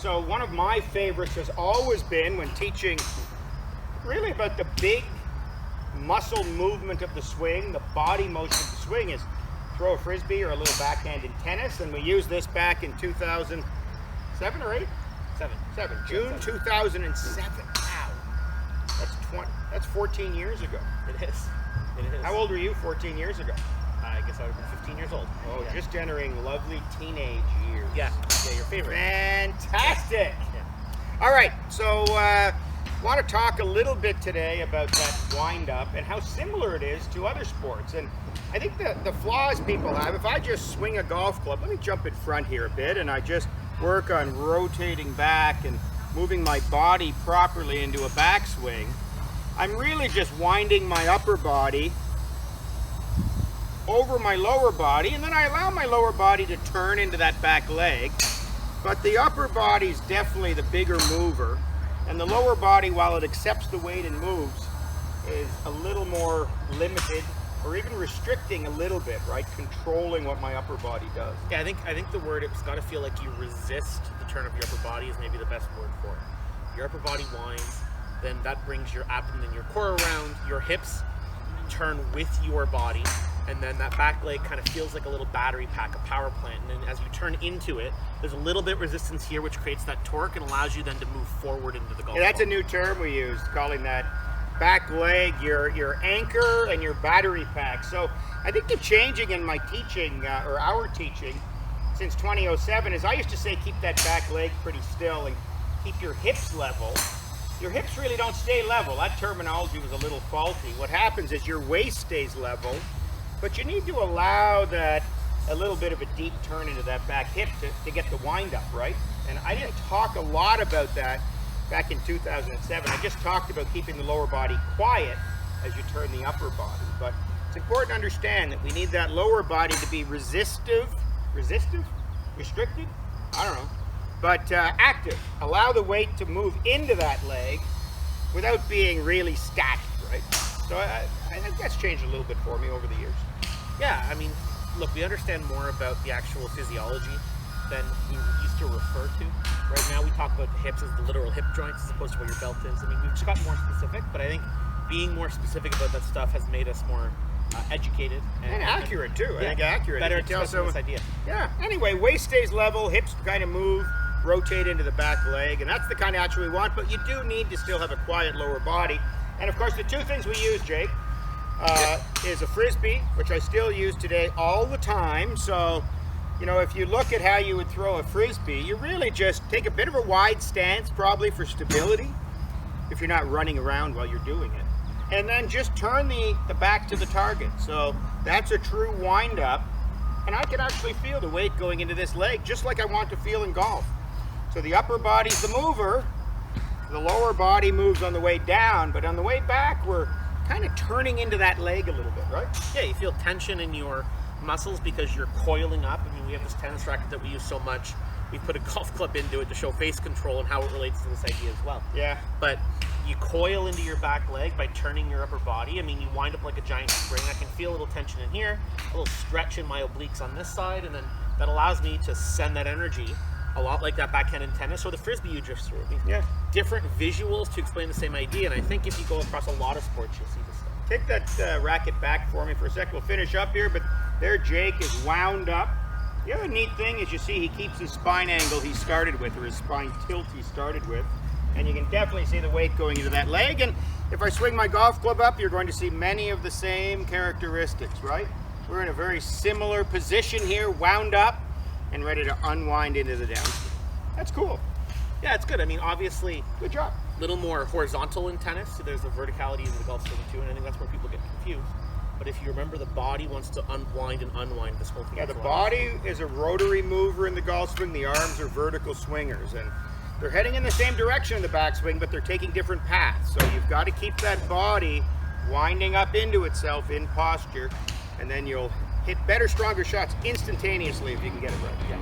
So one of my favorites has always been, when teaching, really about the big muscle movement of the swing, the body motion of the swing, is throw a frisbee or a little backhand in tennis. And we used this back in 2007 or 8? June 2007. Wow. That's 14 years ago. It is. How old were you 14 years ago? I guess I would have been 15 years old. Oh, yeah. Just entering lovely teenage years. Yeah, your favorite. Fantastic. Yeah. All right, so want to talk a little bit today about that wind-up and how similar it is to other sports. And I think the flaws people have, if I just swing a golf club, let me jump in front here a bit, and I just work on rotating back and moving my body properly into a backswing, I'm really just winding my upper body over my lower body, and then I allow my lower body to turn into that back leg. But the upper body is definitely the bigger mover, and the lower body, while it accepts the weight and moves, is a little more limited, or even restricting a little bit, right? Controlling what my upper body does. Yeah, I think the word, it's got to feel like you resist the turn of your upper body is maybe the best word for it. Your upper body winds, then that brings your abdomen and your core around, your hips turn with your body, and then that back leg kind of feels like a little battery pack, a power plant. And then as you turn into it, there's a little bit of resistance here, which creates that torque and allows you then to move forward into the golf Yeah, that's ball. a new term we use, calling that back leg your anchor and your battery pack. So I think the changing in my teaching, or our teaching, since 2007 is I used to say keep that back leg pretty still and keep your hips level. Your hips really don't stay level. That terminology was a little faulty. What happens is your waist stays level, but you need to allow that a little bit of a deep turn into that back hip to get the wind up, right? And I didn't talk a lot about that back in 2007. I just talked about keeping the lower body quiet as you turn the upper body. But it's important to understand that we need that lower body to be restricted? I don't know. But active. Allow the weight to move into that leg without being really static, right? So I think that's changed a little bit for me over the years. Yeah, I mean, look, we understand more about the actual physiology than we used to refer to. Right now we talk about the hips as the literal hip joints as opposed to where your belt is. I mean, we've just got more specific, but I think being more specific about that stuff has made us more educated. And accurate too. I think accurate. Better You can tell expressing this idea. Yeah, anyway, waist stays level, hips kind of move, rotate into the back leg, and that's the kind of action we want, but you do need to still have a quiet lower body. And of course, the two things we use, Jake, is a frisbee, which I still use today all the time. So, you know, if you look at how you would throw a frisbee, you really just take a bit of a wide stance, probably for stability, if you're not running around while you're doing it. And then just turn the back to the target. So that's a true wind up. And I can actually feel the weight going into this leg, just like I want to feel in golf. So the upper body's the mover, the lower body moves on the way down, but on the way back, we're kind of turning into that leg a little bit, right? Yeah, you feel tension in your muscles because you're coiling up. I mean, we have this tennis racket that we use so much. We put a golf club into it to show face control and how it relates to this idea as well. Yeah. But you coil into your back leg by turning your upper body. I mean, you wind up like a giant spring. I can feel a little tension in here, a little stretch in my obliques on this side, and then that allows me to send that energy a lot like that backhand in tennis or the frisbee you just threw. I mean, Yeah. different visuals to explain the same idea, and I think if you go across a lot of sports, you'll see this stuff. Take that racket back for me for a sec. We'll finish up here, but there Jake is wound up. The other neat thing is you see he keeps his spine angle he started with, or his spine tilt he started with, and you can definitely see the weight going into that leg. And if I swing my golf club up, you're going to see many of the same characteristics, right? We're in a very similar position here, wound up and ready to unwind into the downswing. That's cool. Yeah, it's good. I mean, obviously, Good job. a little more horizontal in tennis, so there's the verticality of the golf swing too, and I think that's where people get confused. But if you remember, the body wants to unwind and unwind this whole thing. Yeah, the as well. body is a rotary mover in the golf swing. The arms are vertical swingers, and they're heading in the same direction in the backswing, but they're taking different paths. So you've got to keep that body winding up into itself in posture, and then you'll hit better, stronger shots instantaneously if you can get it right. Yeah.